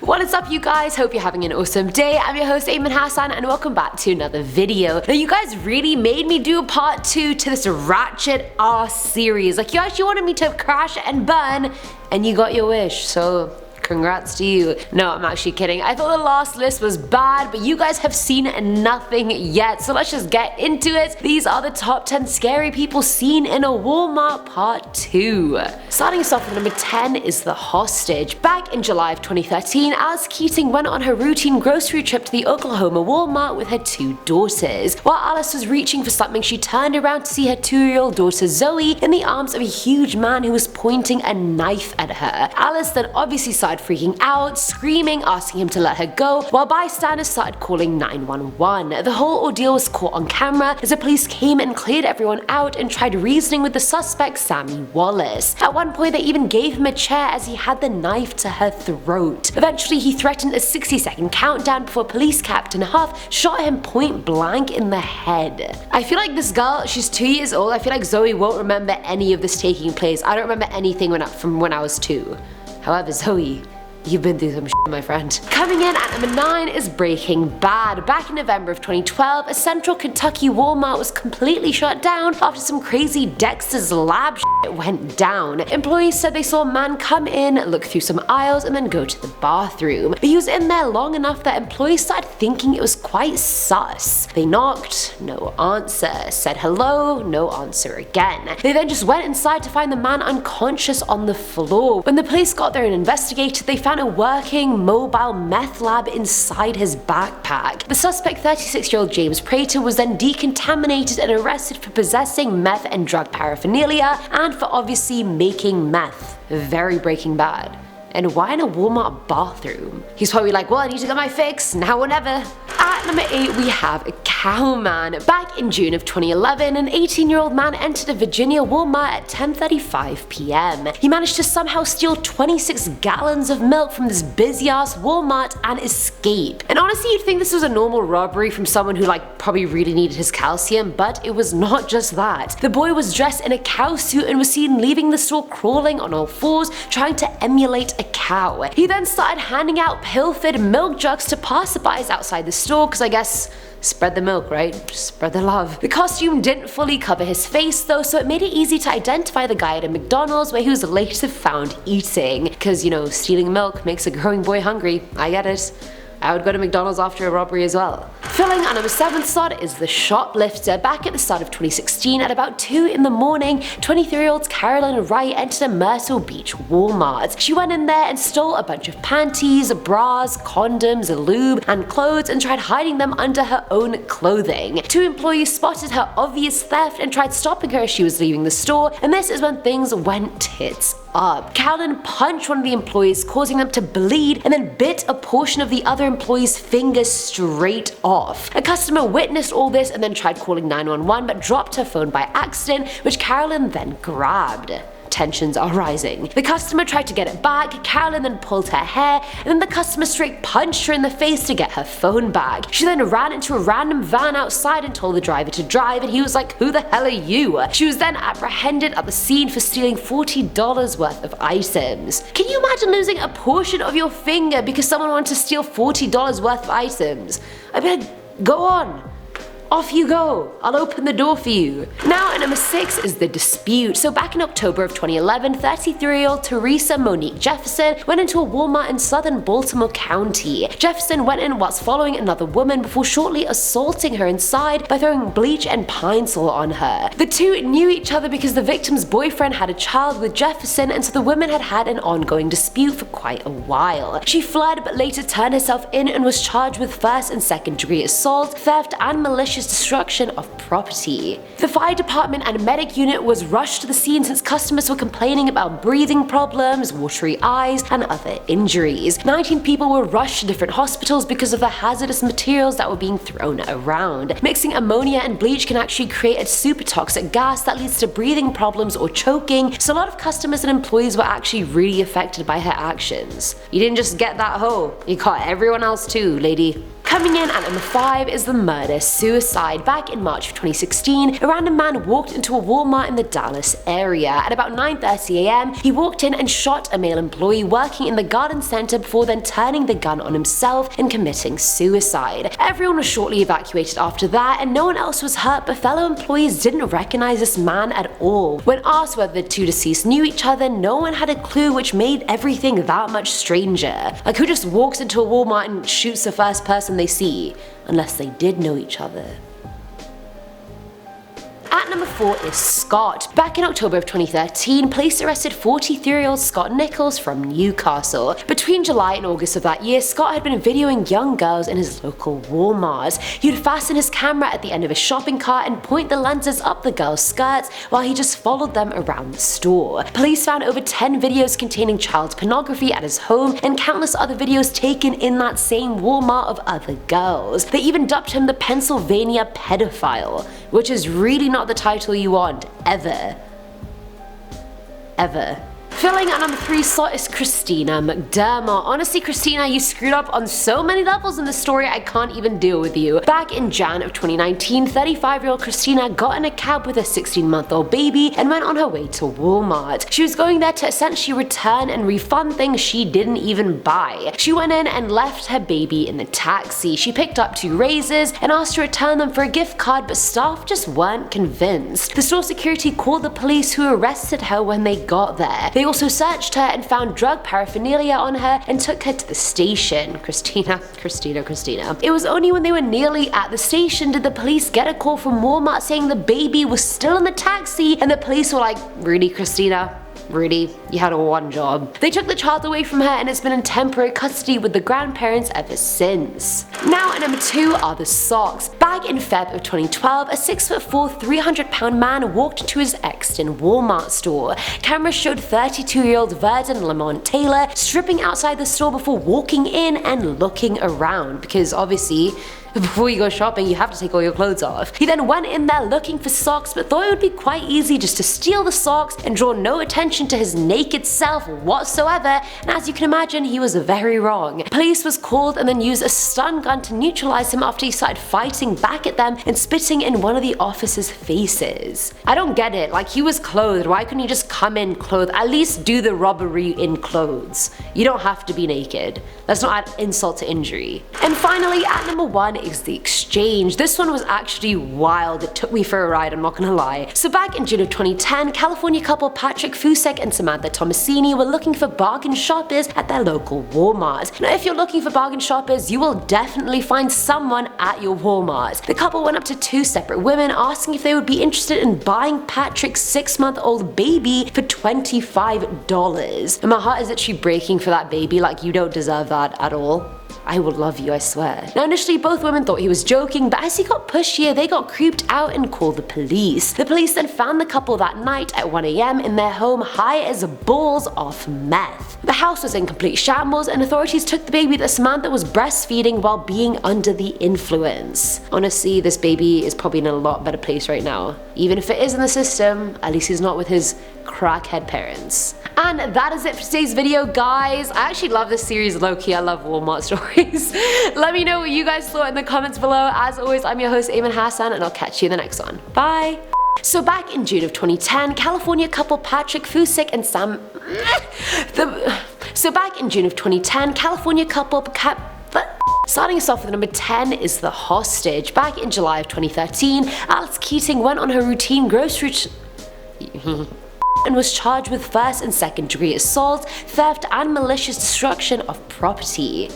What is up, you guys? Hope you're having an awesome day. I'm your host Ayman Hassan and welcome back to another video. Now you guys really made me do a part 2 to this ratchet ass series. Like, you actually wanted me to crash and burn and you got your wish, so congrats to you. No, I'm actually kidding. I thought the last list was bad, but you guys have seen nothing yet, so let's just get into it. These are the top 10 scary people seen in a Walmart part 2. Starting us off with number 10 is the hostage. Back in July of 2013, Alice Keating went on her routine grocery trip to the Oklahoma Walmart with her 2 daughters. While Alice was reaching for something, she turned around to see her 2-year-old daughter Zoe in the arms of a huge man who was pointing a knife at her. Alice then obviously started freaking out, screaming, asking him to let her go, while bystanders started calling 911. The whole ordeal was caught on camera as the police came and cleared everyone out and tried reasoning with the suspect, Sammy Wallace. At one point they even gave him a chair as he had the knife to her throat. Eventually he threatened a 60-second countdown before police captain Huff shot him point blank in the head. I feel like this girl, she's 2 years old. I feel like Zoe won't remember any of this taking place. I don't remember anything from when I was 2. However, Zoe, you've been through some shit, my friend. Coming in at number 9 is Breaking Bad. Back in November of 2012, a central Kentucky Walmart was completely shut down after some crazy Dexter's Lab shit went down. Employees said they saw a man come in, look through some aisles, and then go to the bathroom. But he was in there long enough that employees started thinking it was quite sus. They knocked, no answer. Said hello, no answer again. They then just went inside to find the man unconscious on the floor. When the police got there and investigated, they found a working mobile meth lab inside his backpack. The suspect, 36-year-old James Prater, was then decontaminated and arrested for possessing meth and drug paraphernalia and for obviously making meth. Very Breaking Bad. And why in a Walmart bathroom? He's probably like, well, I need to get my fix, now or never. At number 8 we have a Cowman. Back in June of 2011, an 18-year-old man entered a Virginia Walmart at 10:35 p.m. He managed to somehow steal 26 gallons of milk from this busy-ass Walmart and escape. And honestly, you'd think this was a normal robbery from someone who probably really needed his calcium, but it was not just that. The boy was dressed in a cow suit and was seen leaving the store crawling on all fours, trying to emulate a cow. He then started handing out pill-filled milk jugs to passerbys outside the store, because I guess spread the milk, right? Just spread the love. The costume didn't fully cover his face though, so it made it easy to identify the guy at a McDonald's where he was later found eating. Because, you know, stealing milk makes a growing boy hungry. I get it. I would go to McDonald's after a robbery as well. Filling our number 7 slot is the Shoplifter. Back at the start of 2016, at about 2 in the morning, 23-year-old Carolyn Wright entered a Myrtle Beach Walmart. She went in there and stole a bunch of panties, bras, condoms, lube, and clothes and tried hiding them under her own clothing. 2 employees spotted her obvious theft and tried stopping her as she was leaving the store, and this is when things went tits up. Carolyn punched one of the employees, causing them to bleed, and then bit a portion of the other employee's finger straight off. A customer witnessed all this and then tried calling 911 but dropped her phone by accident, which Carolyn then grabbed. Tensions are rising. The customer tried to get it back, Carolyn then pulled her hair, and then the customer straight punched her in the face to get her phone back. She then ran into a random van outside and told the driver to drive, and he was like, who the hell are you? She was then apprehended at the scene for stealing $40 worth of items. Can you imagine losing a portion of your finger because someone wanted to steal $40 worth of items? I mean, go on. Off you go, I'll open the door for you. Now at number 6 is the dispute. So back in October of 2011, 33-year-old Teresa Monique Jefferson went into a Walmart in southern Baltimore County. Jefferson went in whilst following another woman before shortly assaulting her inside by throwing bleach and pine sol on her. The two knew each other because the victim's boyfriend had a child with Jefferson, and so the women had had an ongoing dispute for quite a while. She fled but later turned herself in and was charged with 1st and 2nd degree assault, theft, and malicious destruction of property. The fire department and medic unit was rushed to the scene since customers were complaining about breathing problems, watery eyes, and other injuries. 19 people were rushed to different hospitals because of the hazardous materials that were being thrown around. Mixing ammonia and bleach can actually create a super toxic gas that leads to breathing problems or choking, so a lot of customers and employees were actually really affected by her actions. You didn't just get that hoe, you caught everyone else too, lady. Coming in at number 5 is the murder-suicide. Back in March of 2016, a random man walked into a Walmart in the Dallas area. At about 9:30 a.m., he walked in and shot a male employee working in the garden center before then turning the gun on himself and committing suicide. Everyone was shortly evacuated after that, and no one else was hurt, but fellow employees didn't recognize this man at all. When asked whether the two deceased knew each other, no one had a clue, which made everything that much stranger. Like, who just walks into a Walmart and shoots the first person they see? Unless they did know each other. At number 4 is Scott. Back in October of 2013, police arrested 43-year-old Scott NICOLLS from Newcastle. Between July and August of that year, Scott had been videoing young girls in his local Walmart. He would fasten his camera at the end of his shopping cart and point the lenses up the girls' skirts while he just followed them around the store. Police found over 10 videos containing child pornography at his home and countless other videos taken in that same Walmart of other girls. They even dubbed him the Pennsylvania pedophile, which is really not the title you want, ever. Filling at number 3 slot is Christina McDermott. Honestly, Christina, you screwed up on so many levels in the story I can't even deal with you. Back in Jan of 2019, 35-year-old Christina got in a cab with a 16-month-old baby and went on her way to Walmart. She was going there to essentially return and refund things she didn't even buy. She went in and left her baby in the taxi. She picked up 2 razors and asked to return them for a gift card, but staff just weren't convinced. The store security called the police, who arrested her when they got there. They also searched her and found drug paraphernalia on her and took her to the station. Christina. It was only when they were nearly at the station did the police get a call from Walmart saying the baby was still in the taxi, and the police were like, "Really, Christina? Really? You had one job." They took the child away from her and it's been in temporary custody with the grandparents ever since. Now at number 2 are the socks. Back in Feb of 2012, a 6'4", 300-pound man walked into his Exton Walmart store. Cameras showed 32-year-old Verdon Lamont Taylor stripping outside the store before walking in and looking around, because obviously before you go shopping, you have to take all your clothes off. He then went in there looking for socks, but thought it would be quite easy just to steal the socks and draw no attention to his naked self whatsoever, and as you can imagine, he was very wrong. Police was called and then used a stun gun to neutralize him after he started fighting back at them and spitting in one of the officers' faces. I don't get it, like, he was clothed, why couldn't you just come in clothed? At least do the robbery in clothes. You don't have to be naked. Let's not add insult to injury. And finally, at number 1 is the exchange. This one was actually wild. It took me for a ride, I'm not gonna lie. So back in June of 2010, California couple Patrick Fusek and Samantha Tomasini were looking for bargain shoppers at their local Walmart. Now, if you're looking for bargain shoppers, you will definitely find someone at your Walmart. The couple went up to 2 separate women asking if they would be interested in buying Patrick's 6-month-old baby for $25. And my heart is literally breaking for that baby. Like, you don't deserve that at all. I will love you, I swear. Now initially both women thought he was joking, but as he got pushier they got creeped out and called the police. The police then found the couple that night at 1 a.m. in their home high as balls off meth. The house was in complete shambles and authorities took the baby that Samantha was breastfeeding while being under the influence. Honestly, this baby is probably in a lot better place right now. Even if it is in the system, at least he's not with his crackhead parents. And that is it for today's video, guys. I actually love this series low-key. I love Walmart stories. Let me know what you guys thought in the comments below. As always, I'm your host Ayman Hassan, and I'll catch you in the next one. Bye! So back in June of 2010, California couple Patrick Fusek and Starting us off with number 10 is the hostage. Back in July of 2013, Alex Keating went on her routine grocery and was charged with 1st and 2nd degree assault, theft, and malicious destruction of property.